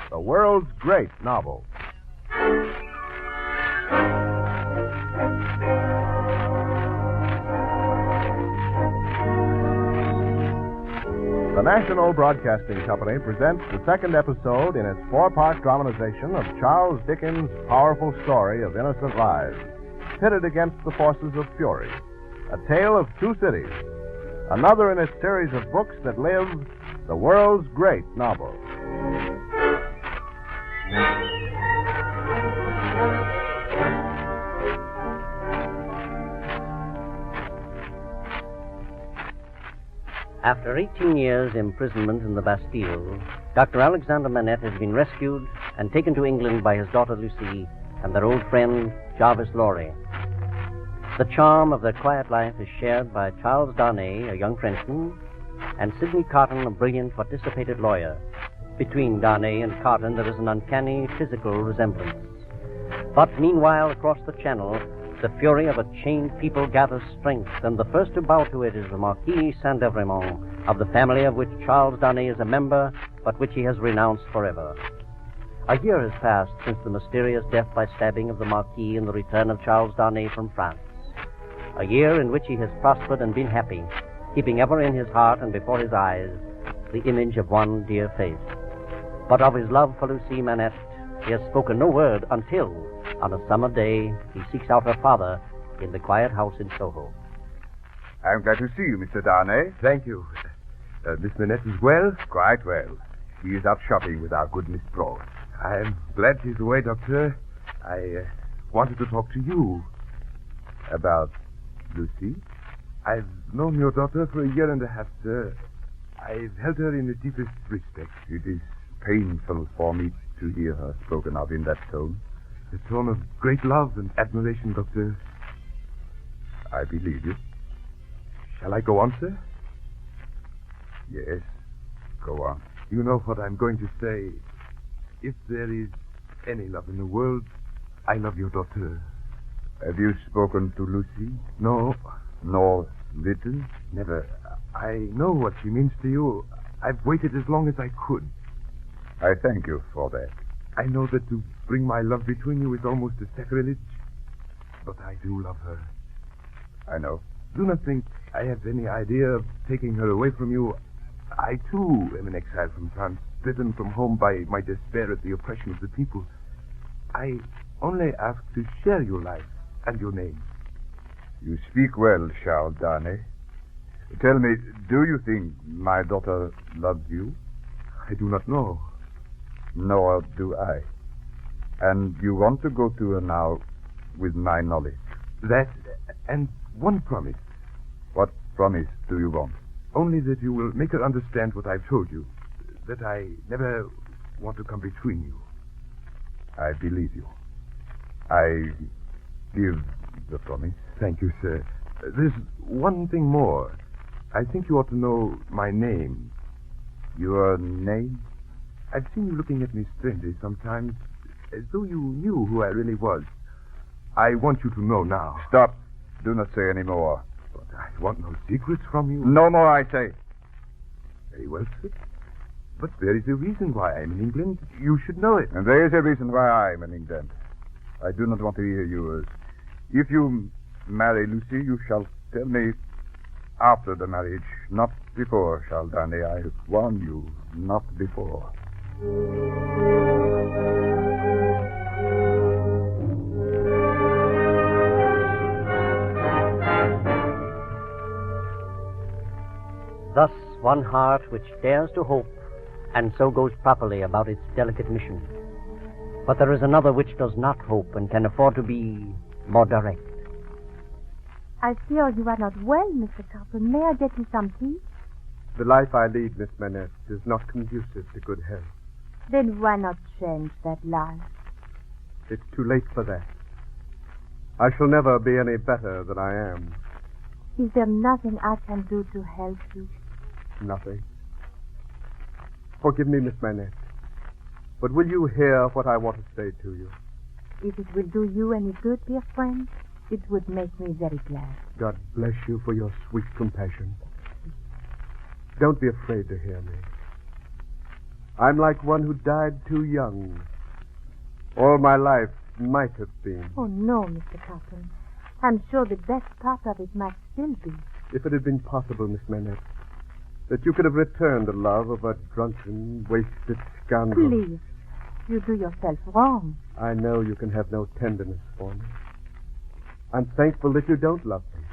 the world's great novel. The National Broadcasting Company presents the second episode in its four-part dramatization of Charles Dickens' powerful story of innocent lives, pitted against the forces of fury. A tale of two cities. Another in its series of books that live, the world's great novel. After 18 years' imprisonment in the Bastille, Dr. Alexander Manette has been rescued and taken to England by his daughter Lucie and their old friend Jarvis Lorry. The charm of their quiet life is shared by Charles Darnay, a young Frenchman, and Sidney Carton, a brilliant but dissipated lawyer. Between Darnay and Carton there is an uncanny physical resemblance. But meanwhile, across the Channel, the fury of a chained people gathers strength, and the first to bow to it is the Marquis Saint-Evremont, of the family of which Charles Darnay is a member, but which he has renounced forever. A year has passed since the mysterious death by stabbing of the Marquis and the return of Charles Darnay from France. A year in which he has prospered and been happy, keeping ever in his heart and before his eyes the image of one dear face. But of his love for Lucie Manette, he has spoken no word until, on a summer day, he seeks out her father in the quiet house in Soho. I'm glad to see you, Mr. Darnay. Thank you. Miss Manette is well? Quite well. She is out shopping with our good Miss Broad. I'm glad she's away, Doctor. I wanted to talk to you. About Lucie? I've known your daughter for a year and a half, sir. I've held her in the deepest respect. It is painful for me to hear her spoken of in that tone. A tone of great love and admiration, Doctor. I believe you. Shall I go on, sir? Yes, go on. You know what I'm going to say. If there is any love in the world, I love your daughter. Have you spoken to Lucie? No. Nor written? Never. I know what she means to you. I've waited as long as I could. I thank you for that. I know that to bring my love between you is almost a sacrilege, but I do love her. I know. Do not think I have any idea of taking her away from you. I, too, am an exile from France, driven from home by my despair at the oppression of the people. I only ask to share your life and your name. You speak well, Charles Darnay. Tell me, do you think my daughter loves you? I do not know. Nor do I. And you want to go to her now with my knowledge? That, and one promise. What promise do you want? Only that you will make her understand what I've told you. That I never want to come between you. I believe you. I give the promise. Thank you, sir. There's one thing more. I think you ought to know my name. Your name? I've seen you looking at me strangely sometimes, as though you knew who I really was. I want you to know now. Stop. Do not say any more. But I want no secrets from you. No more, I say. Very well, sir. But there is a reason why I'm in England. You should know it. And there is a reason why I'm in England. I do not want to hear yours. If you marry Lucie, you shall tell me after the marriage, not before, Charles Darnay. I warn you, not before. Thus, one heart which dares to hope, and so goes properly about its delicate mission. But there is another which does not hope and can afford to be more direct. I fear you are not well, Mr. Carton. May I get you some tea? The life I lead, Miss Manette, is not conducive to good health. Then why not change that life? It's too late for that. I shall never be any better than I am. Is there nothing I can do to help you? Nothing. Forgive me, Miss Manette. But will you hear what I want to say to you? If it will do you any good, dear friend, it would make me very glad. God bless you for your sweet compassion. Don't be afraid to hear me. I'm like one who died too young. All my life might have been. Oh, no, Mr. Carton. I'm sure the best part of it might still be. If it had been possible, Miss Manette, that you could have returned the love of a drunken, wasted scoundrel. Please, you do yourself wrong. I know you can have no tenderness for me. I'm thankful that you don't love me.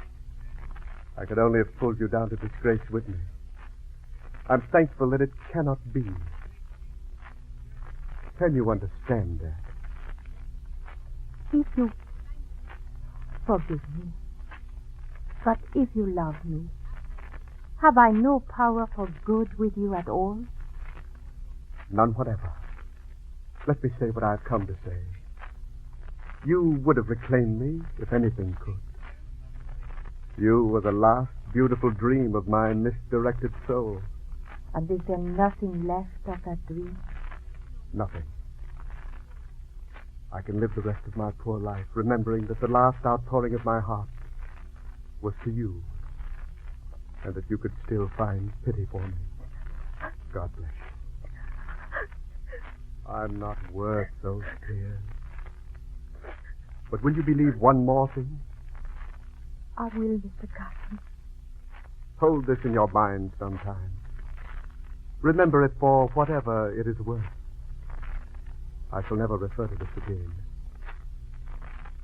I could only have pulled you down to disgrace with me. I'm thankful that it cannot be. Can you understand that? If you forgive me, but if you love me, have I no power for good with you at all? None whatever. Let me say what I've come to say. You would have reclaimed me if anything could. You were the last beautiful dream of my misdirected soul. And is there nothing left of that dream? Nothing. I can live the rest of my poor life remembering that the last outpouring of my heart was to you, and that you could still find pity for me. God bless you. I'm not worth those tears. But will you believe one more thing? I will, Mr. Carton. Hold this in your mind sometime. Remember it for whatever it is worth. I shall never refer to this again.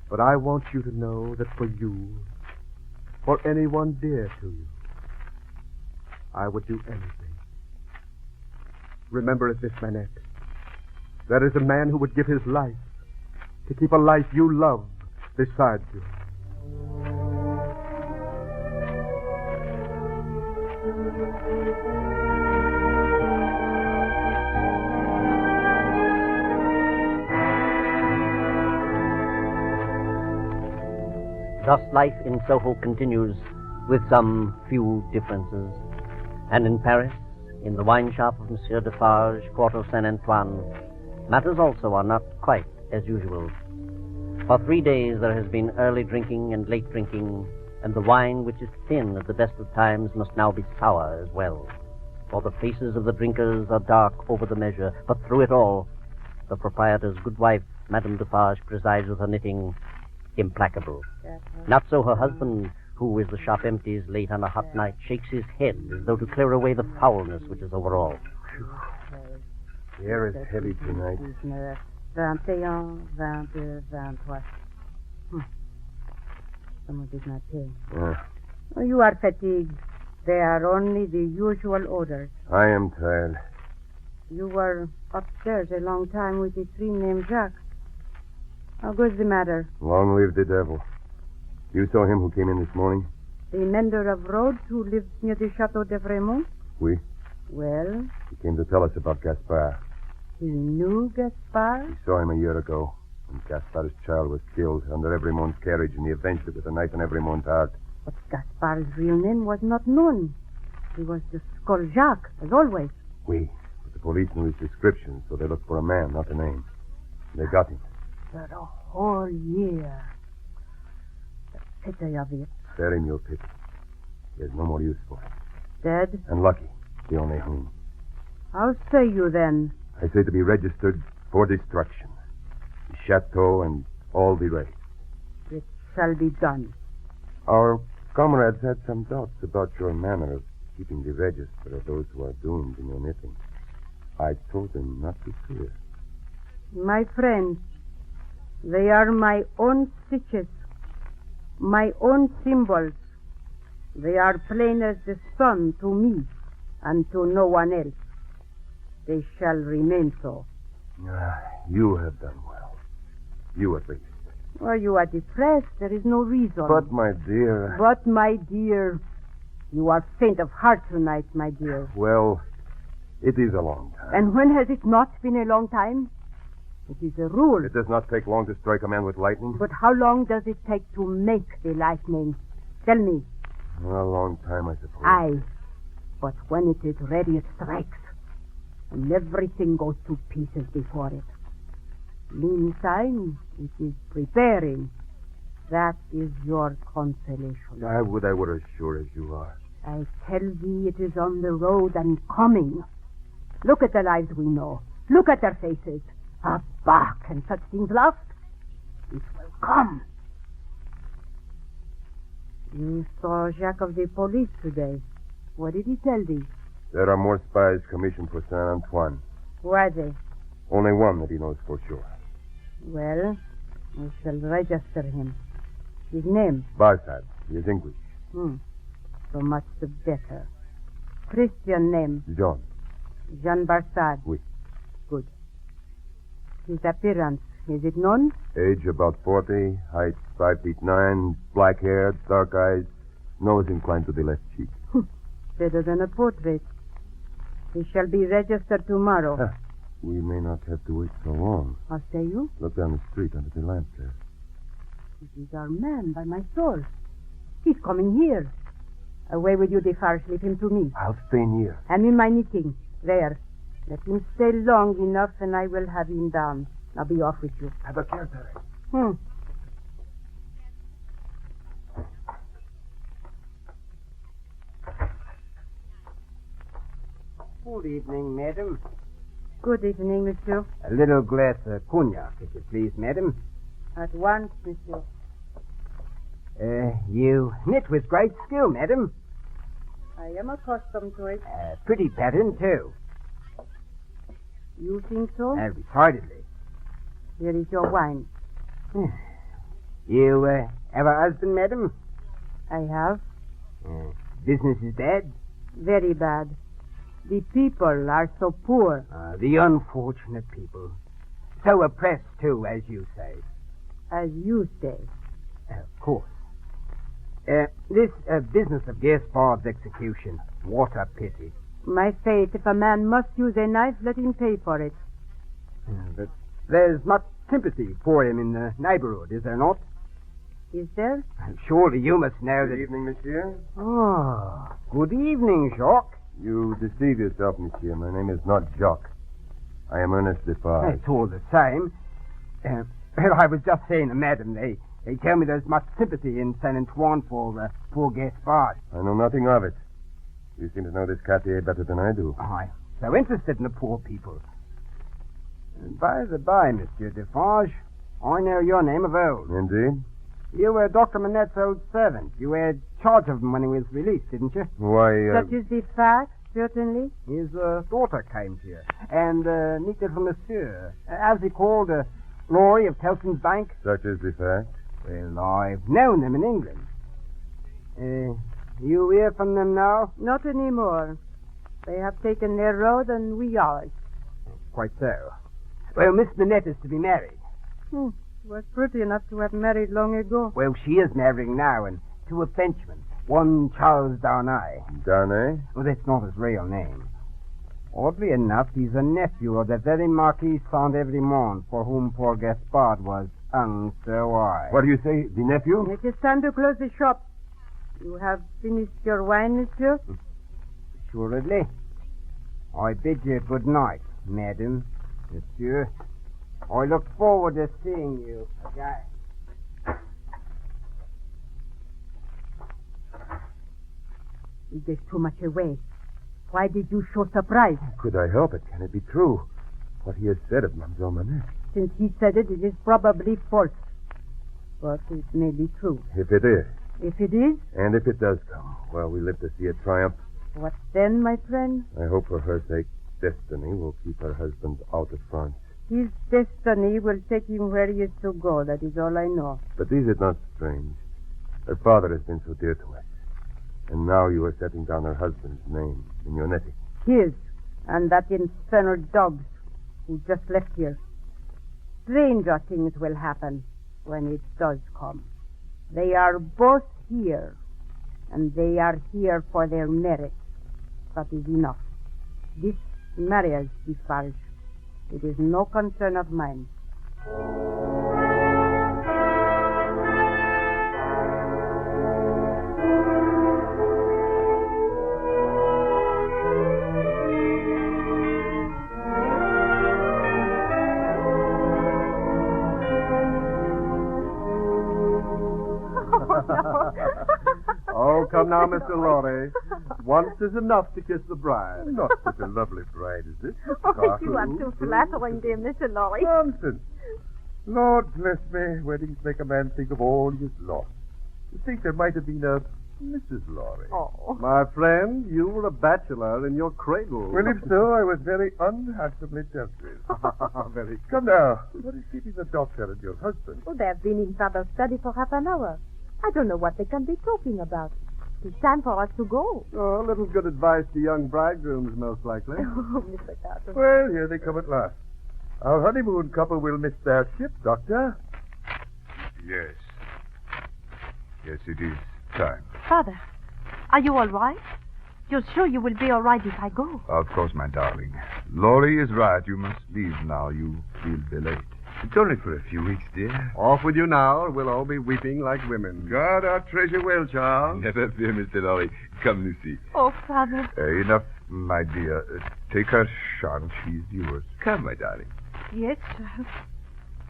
But I want you to know that for you, for anyone dear to you, I would do anything. Remember it, Miss Manette. There is a man who would give his life to keep a life you love beside you. Thus life in Soho continues with some few differences. And in Paris, in the wine shop of Monsieur Defarge, Quarter Saint-Antoine, matters also are not quite as usual. For 3 days there has been early drinking and late drinking, and the wine, which is thin at the best of times, must now be sour as well. For the faces of the drinkers are dark over the measure, but through it all, the proprietor's good wife, Madame Defarge, presides with her knitting, implacable. Not so her husband, who, as the shop empties late on a hot night, shakes his head as though to clear away the foulness which is over all. The air is heavy tonight. 21, 22, 23. Someone did not pay. Oh, you are fatigued. They are only the usual orders. I am tired. You were upstairs a long time with the tree named Jacques. How goes the matter? Long live the devil. You saw him who came in this morning? The mender of roads who lives near the Chateau de Fremont? Oui. Well? He came to tell us about Gaspard. You knew Gaspard? We saw him a year ago when Gaspard's child was killed under Evremont's carriage, and he avenged it with a knife in Evremont's heart. But Gaspard's real name was not known. He was the Skull Jacques, as always. Oui. But the police knew his description, so they looked for a man, not a name. They got him. For a whole year. The pity of it. Spare him your pity. He has no more use for it. Dead? And Lucky, the only whom. How say you then? I say to be registered for destruction. The chateau and all the rest. It shall be done. Our comrades had some doubts about your manner of keeping the register of those who are doomed in your knitting. I told them not to fear. My friends, they are my own stitches, my own symbols. They are plain as the sun to me and to no one else. They shall remain so. You have done well. You at least. Well, you are depressed. There is no reason. But, my dear... But, my dear, you are faint of heart tonight, my dear. Well, it is a long time. And when has it not been a long time? It is a rule. It does not take long to strike a man with lightning. But how long does it take to make the lightning? Tell me. A long time, I suppose. Aye. But when it is ready, it strikes. And everything goes to pieces before it. Meantime, it is preparing. That is your consolation. I would as sure as you are. I tell thee it is on the road and coming. Look at the lives we know. Look at their faces. Ah, bah, can such things last? It will come. You saw Jacques of the police today. What did he tell thee? There are more spies commissioned for Saint Antoine. Who are they? Only one that he knows for sure. Well, we shall register him. His name? Barsad. He is English. So much the better. Christian name? John. Jean Barsad. Oui. Good. His appearance, is it known? Age about 40, height 5'9", black hair, dark eyes, nose inclined to the left cheek. Better than a portrait. He shall be registered tomorrow. We may not have to wait so long. How say you? Look down the street under the lamp there. It is our man, by my soul. He's coming here. Away with you, Defarge. Leave him to me. I'll stay near. Hand me my knitting. There. Let him stay long enough, and I will have him down. I'll be off with you. Have a care, Terry. Good evening, madam. Good evening, monsieur. A little glass of cognac, if you please, madam. At once, monsieur. You knit with great skill, madam. I am accustomed to it. Pretty pattern, too. You think so? Retardedly. Here is your wine. You have a husband, madam? I have. Business is bad? Very bad. The people are so poor. The unfortunate people. So oppressed, too, as you say. As you say. Of course. This business of Gaspard's execution, what a pity. My faith, if a man must use a knife, let him pay for it. But there's much sympathy for him in the neighborhood, is there not? Is there? Surely you must know that... Good evening, monsieur. Oh, good evening, Jacques. You deceive yourself, monsieur. My name is not Jacques. I am Ernest Defarge. It's all the same. Well, I was just saying to madam, they tell me there's much sympathy in Saint Antoine for poor Gaspard. I know nothing of it. You seem to know this quartier better than I do. I'm so interested in the poor people. And by the by, Monsieur Defarge, I know your name of old. Indeed? You were Dr. Manette's old servant. You had charge of him when he was released, didn't you? Why, Such is the fact, certainly. His daughter came here, and knitted for Monsieur. How's he called? Laurie of Telson's Bank? Such is the fact. Well, I've known them in England. You hear from them now? Not anymore. They have taken their road and we ours. Quite so. Well, Miss Manette is to be married. Was pretty enough to have married long ago. Well, she is marrying now, and to a Frenchman, one Charles Darnay. Darnay? Well, that's not his real name. Oddly enough, he's a nephew of the very Marquis Saint-Evremond for whom poor Gaspard was hung so high. What do you say? The nephew? It is time to close the shop. You have finished your wine, monsieur? Assuredly. I bid you good night, madam, monsieur. I look forward to seeing you again. You gave too much away. Why did you show surprise? Could I help it? Can it be true? What he has said of Mademoiselle Manette. Since he said it, it is probably false. But it may be true. If it is. If it is, And if it does come, well, we live to see it triumph. what then, my friend? I hope for her sake, destiny will keep her husband out of France. His destiny will take him where he is to go. That is all I know. But is it not strange? Her father has been so dear to us. And now you are setting down her husband's name in your netting. His and that infernal dog's who just left here. Stranger things will happen when it does come. They are both here, and they are here for their merit. That is enough. This marriage, Defarge, it is no concern of mine. Oh, come now, Mr. Laurie. Once is enough to kiss the bride. Not such a lovely bride as this. Oh, you are too flattering, dear Mr. Lorry. Nonsense. Lord bless me, weddings make a man think of all he has lost. To think there might have been a Mrs. Lorry. Oh. My friend, you were a bachelor in your cradle. Well, if so, I was very unhandsomely dealt with. Very Come now, what is keeping the doctor and your husband? Oh, they have been in Father's study for half an hour. I don't know what they can be talking about. It's time for us to go. Oh, a little good advice to young bridegrooms, most likely. Oh, Mr. Carter. Well, here they come at last. Our honeymoon couple will miss their ship, Doctor. Yes. Yes, it is time. Father, are you all right? You're sure you will be all right if I go? Of course, my darling. Laurie is right. You must leave now. You will be late. It's only for a few weeks, dear. Off with you now, or we'll all be weeping like women. Guard our treasure well, Charles. Never fear, Mr. Lorry. Come, Lucy. Oh, Father. Enough, my dear. Take her, Sean. She's yours. Come, my darling. Yes, Charles.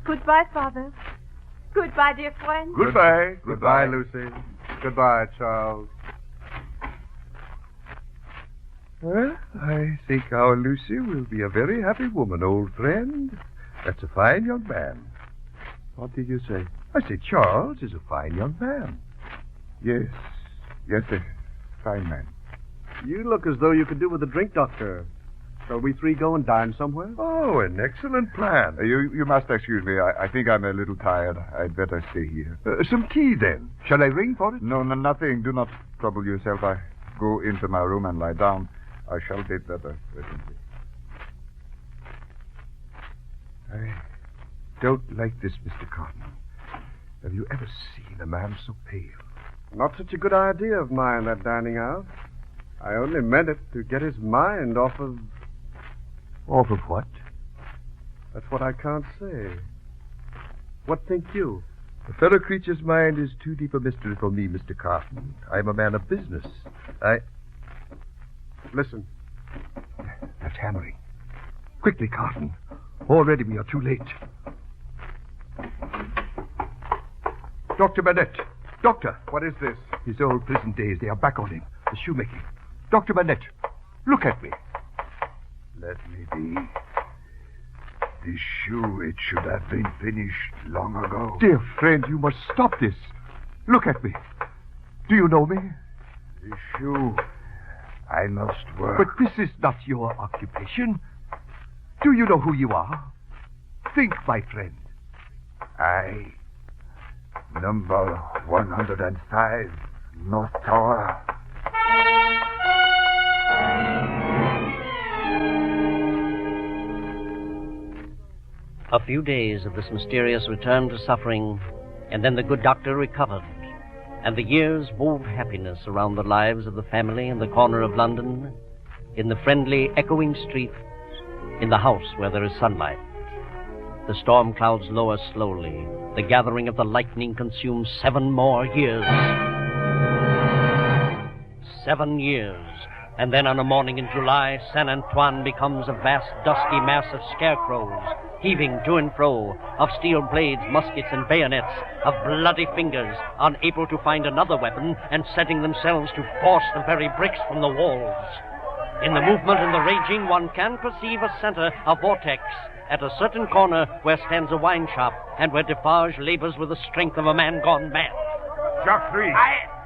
Goodbye, Father. Goodbye, dear friend. Goodbye. Goodbye, Lucy. Goodbye, Charles. Well, I think our Lucy will be a very happy woman, old friend. That's a fine young man. What did you say? I say Charles is a fine young man. Yes, a fine man. You look as though you could do with a drink, Doctor. Shall we three go and dine somewhere? Oh, an excellent plan. You must excuse me. I think I'm a little tired. I'd better stay here. Some tea, then. Shall I ring for it? No, nothing. Do not trouble yourself. I go into my room and lie down. I shall be better presently. I don't like this, Mr. Cotton. Have you ever seen a man so pale? Not such a good idea of mine, that dining out. I only meant it to get his mind off of... Off of what? That's what I can't say. What think you? A fellow creature's mind is too deep a mystery for me, Mr. Carton. I'm a man of business. Listen. That's hammering. Quickly, Carton. Already we are too late. Dr. Manette. Doctor. What is this? His old prison days, they are back on him. The shoemaking. Dr. Manette, look at me. Let me be. This shoe, it should have been finished long ago. Dear friend, you must stop this. Look at me. Do you know me? This shoe, I must work. But this is not your occupation. Do you know who you are? Think, my friend. Number 105, North Tower. A few days of this mysterious return to suffering, and then the good doctor recovered, and the years wove happiness around the lives of the family in the corner of London, in the friendly, echoing streets, in the house where there is sunlight. The storm clouds lower slowly. The gathering of the lightning consumes 7 more years. 7 years. And then on a morning in July, Saint Antoine becomes a vast, dusky mass of scarecrows, heaving to and fro, of steel blades, muskets, and bayonets, of bloody fingers, unable to find another weapon, and setting themselves to force the very bricks from the walls. In the movement and the raging, one can perceive a center, a vortex, at a certain corner where stands a wine shop, and where Defarge labors with the strength of a man gone mad. Shock 3.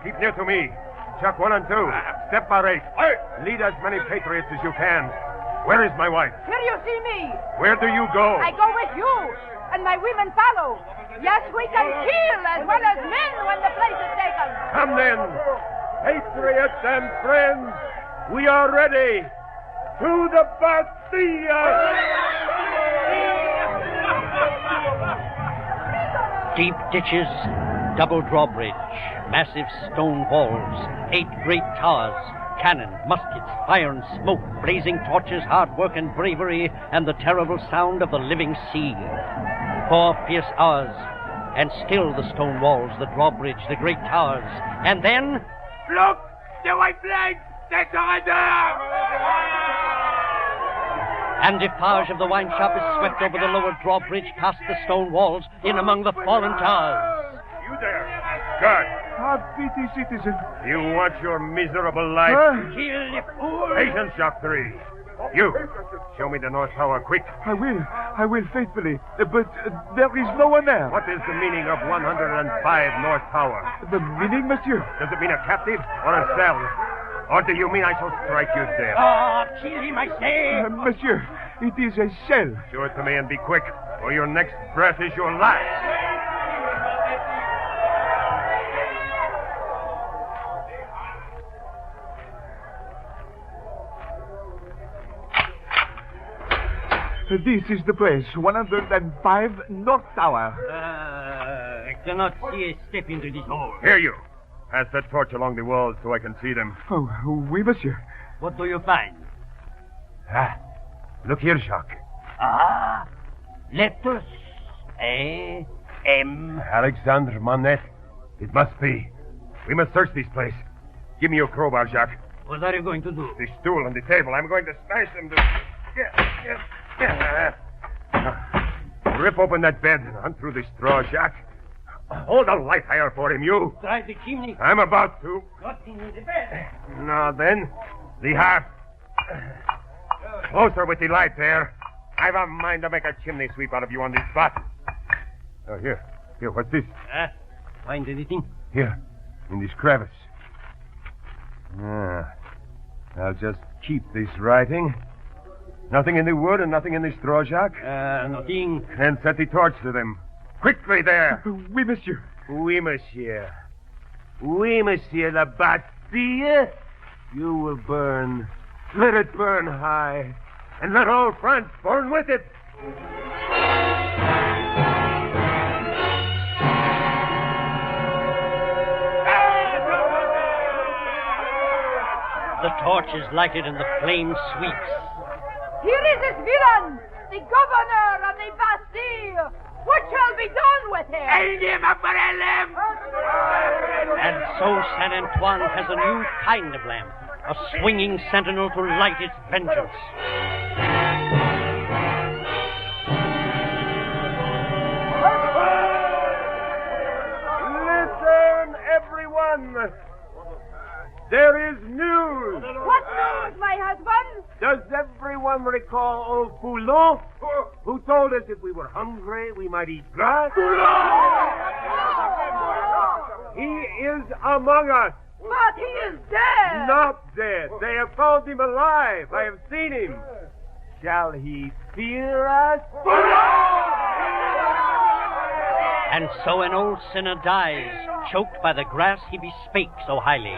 Keep near to me. Shock 1 and 2. Step bar 8. Lead as many patriots as you can. Where is my wife? Here you see me. Where do you go? I go with you, and my women follow. Yes, we can kill as well as men when the place is taken. Come then, patriots and friends. We are ready. To the Bastille! Deep ditches, double drawbridge, massive stone walls, 8 great towers, cannon, muskets, fire and smoke, blazing torches, hard work and bravery, and the terrible sound of the living sea. 4 fierce hours, and still the stone walls, the drawbridge, the great towers, and then... Look! The white flag! The surrender! And Defarge of the wine shop is swept over the lower drawbridge, past the stone walls, in among the fallen towers. You there! Guard! Have pity, citizen. You want your miserable life? Kill the fool! Patience, Jacques 3. You, show me the North Tower, quick. I will faithfully. But there is no one there. What is the meaning of 105 North Tower? The meaning, monsieur? Does it mean a captive or a cell? Or do you mean I shall strike you dead? Oh, kill him, I say! Monsieur, it is a cell. Show it to me and be quick, or your next breath is your last. This is the place, 105 North Tower. I cannot see a step into this hole. Here you. Pass that torch along the walls so I can see them. Oh, oui, monsieur. What do you find? Look here, Jacques. Letters. A.M. Alexandre Manette. It must be. We must search this place. Give me your crowbar, Jacques. What are you going to do? The stool and the table. I'm going to smash them to... Rip open that bed and hunt through the straw, Jacques. Hold a light higher for him, you. Try the chimney. I'm about to. Nothing in the bed. Now then, the half. Closer with the light there. I've a mind to make a chimney sweep out of you on this spot. Oh, here. Here, what's this? Find anything? Here, in this crevice. I'll just keep this writing. Nothing in the wood and nothing in the straw, Jacques? Nothing. Then set the torch to them. Quickly there. Oui, monsieur. Oui, monsieur. Oui, monsieur, la Bastille. You will burn. Let it burn high. And let all France burn with it. The torch is lighted and the flame sweeps. Here is this villain, the governor of the Bastille. What shall be done with him? And so Saint Antoine has a new kind of lamp, a swinging sentinel to light its vengeance. Listen, everyone. There is news. What news, my husband? Does everyone recall old Foulon, who told us if we were hungry, we might eat grass? He is among us. But he is dead. Not dead. They have found him alive. I have seen him. Shall he fear us? And so an old sinner dies, choked by the grass he bespake so highly.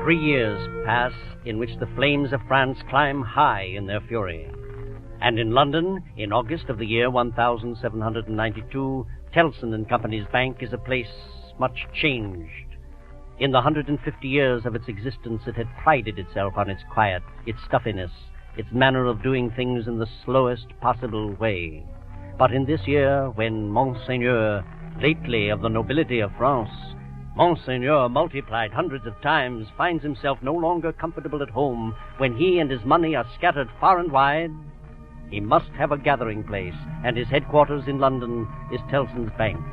Three years pass in which the flames of France climb high in their fury. And in London, in August of the year 1792, Tellson and Company's bank is a place much changed. In the 150 years of its existence, it had prided itself on its quiet, its stuffiness, its manner of doing things in the slowest possible way. But in this year, when Monseigneur, lately of the nobility of France, Monseigneur, multiplied hundreds of times, finds himself no longer comfortable at home, when he and his money are scattered far and wide, he must have a gathering place, and his headquarters in London is Tellson's Bank.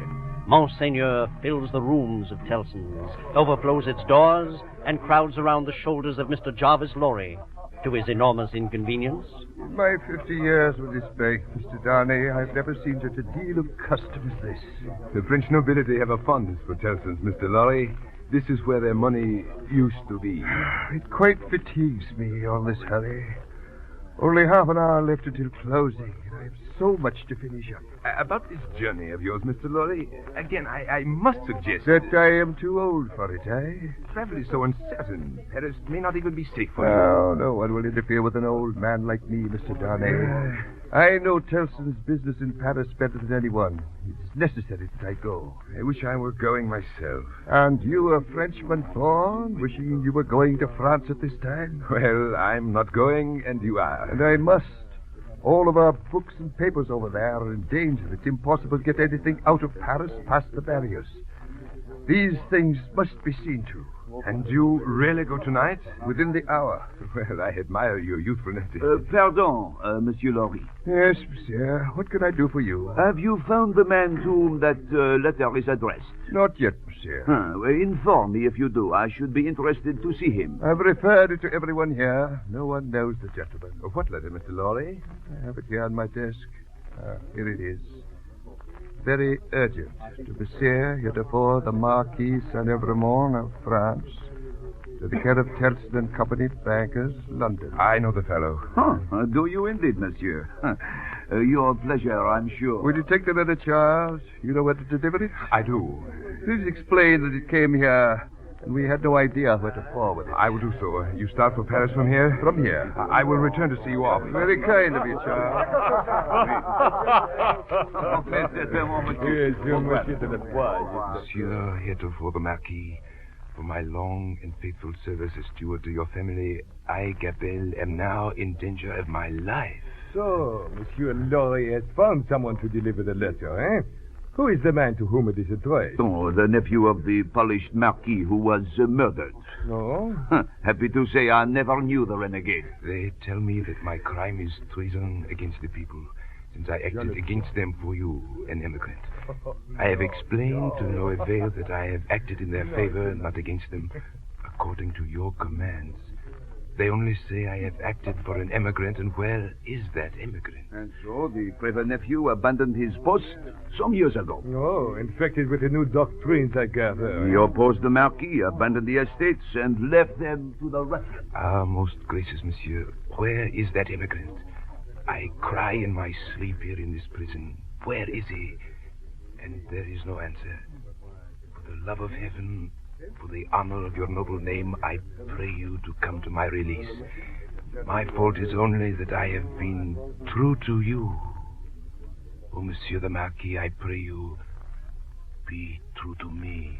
Monseigneur fills the rooms of Tellson's, overflows its doors, and crowds around the shoulders of Mr. Jarvis Lorry, to his enormous inconvenience. In my 50 years with this bank, Mr. Darnay, I've never seen such a deal of custom as this. The French nobility have a fondness for Tellson's, Mr. Lorry. This is where their money used to be. It quite fatigues me, all this hurry. Only half an hour left until closing, and I have so much to finish up. About this journey of yours, Mr. Lorry, again, I must suggest... That I am too old for it, eh? Travel is so uncertain. Paris may not even be safe for you. No one will interfere with an old man like me, Mr. Darnay. I know Tellson's business in Paris better than anyone. It's necessary that I go. I wish I were going myself. And you, a Frenchman, Thorne, wishing you were going to France at this time? Well, I'm not going, and you are. And I must. All of our books and papers over there are in danger. It's impossible to get anything out of Paris past the barriers. These things must be seen to. And you really go tonight? Within the hour. Well, I admire your youthfulness. Pardon, Monsieur Laurie. Yes, monsieur. What can I do for you? Have you found the man to whom that letter is addressed? Not yet, monsieur. Well, inform me if you do. I should be interested to see him. I've referred it to everyone here. No one knows the gentleman. What letter, Mr. Laurie? I have it here on my desk. Here it is. Very urgent. To Monsieur, heretofore the Marquis Saint-Evremont of France. To the care of Telston and Company, bankers, London. I know the fellow. Do you indeed, monsieur? Your pleasure, I'm sure. Will you take the letter, Charles? You know where to deliver it? I do. Please explain that it came here, and we had no idea where to forward it. I will do so. You start for Paris from here? From here. I will return to see you off. Very kind of you, Charles. Monsieur, heretofore the Marquis, for my long and faithful service as steward to your family, I, Gabelle, am now in danger of my life. So, Monsieur Laurie has found someone to deliver the letter, eh? Who is the man to whom it is addressed? Oh, the nephew of the polished Marquis who was murdered. No? Happy to say I never knew the renegade. They tell me that my crime is treason against the people, since I acted against them for you, an immigrant. I have explained to no avail that I have acted in their favor, not against them, according to your commands. They only say I have acted for an immigrant, and where is that immigrant? And so the clever nephew abandoned his post some years ago. Oh, infected with the new doctrines, I gather. He opposed the Marquis, abandoned the estates, and left them to the ruffians. Ah, most gracious monsieur, where is that immigrant? I cry in my sleep here in this prison. Where is he? And there is no answer. For the love of heaven, for the honor of your noble name, I pray you to come to my release. My fault is only that I have been true to you. Oh, Monsieur the Marquis, I pray you, be true to me.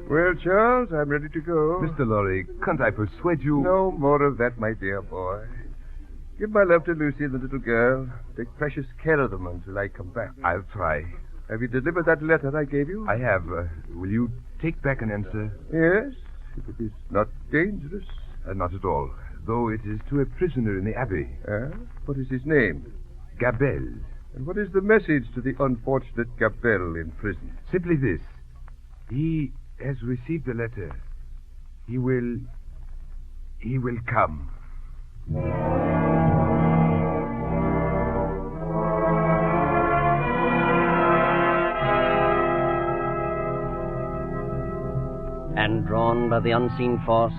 Well, Charles, I'm ready to go. Mr. Laurie, can't I persuade you? No more of that, my dear boy. Give my love to Lucy and the little girl. Take precious care of them until I come back. I'll try. Have you delivered that letter I gave you? I have. Will you take back an answer? Yes, if it is not dangerous. Not at all, though it is to a prisoner in the Abbey. What is his name? Gabelle. And what is the message to the unfortunate Gabelle in prison? Simply this. He has received the letter. He will come. And drawn by the unseen force,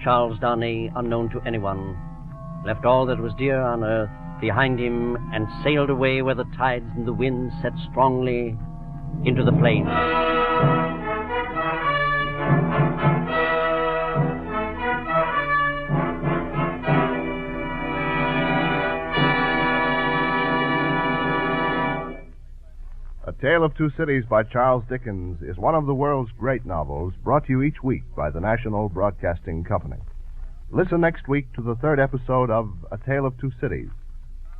Charles Darnay, unknown to anyone, left all that was dear on earth behind him and sailed away where the tides and the winds set strongly into the plains. A Tale of Two Cities by Charles Dickens is one of the world's great novels brought to you each week by the National Broadcasting Company. Listen next week to the third episode of A Tale of Two Cities.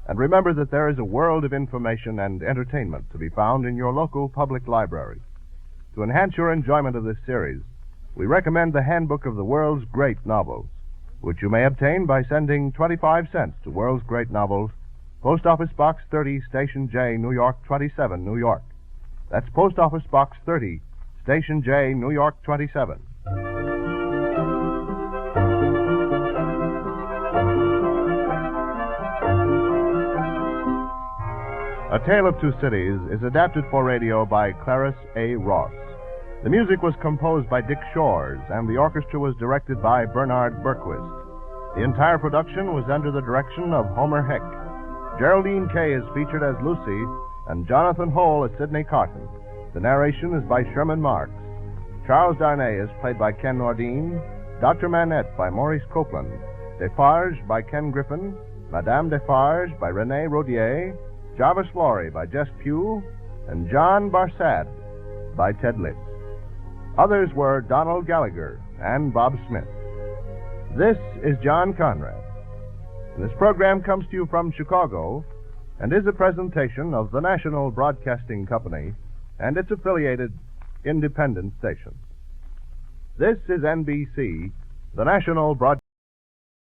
And remember that there is a world of information and entertainment to be found in your local public library. To enhance your enjoyment of this series, we recommend the Handbook of the World's Great Novels, which you may obtain by sending 25 cents to World's Great Novels, Post Office Box 30, Station J, New York 27, New York. That's Post Office Box 30, Station J, New York 27. A Tale of Two Cities is adapted for radio by Clarence A. Ross. The music was composed by Dick Shores, and the orchestra was directed by Bernard Berquist. The entire production was under the direction of Homer Heck. Geraldine Kay is featured as Lucy, and Jonathan Hole as Sidney Carton. The narration is by Sherman Marks. Charles Darnay is played by Ken Nordine, Dr. Manette by Maurice Copeland, Defarge by Ken Griffin, Madame Defarge by Renee Rodier, Jarvis Laurie by Jess Pugh, and John Barsad by Ted Litz. Others were Donald Gallagher and Bob Smith. This is John Conrad, This program comes to you from Chicago and is a presentation of the National Broadcasting Company and its affiliated independent stations. This is NBC, the National Broadcasting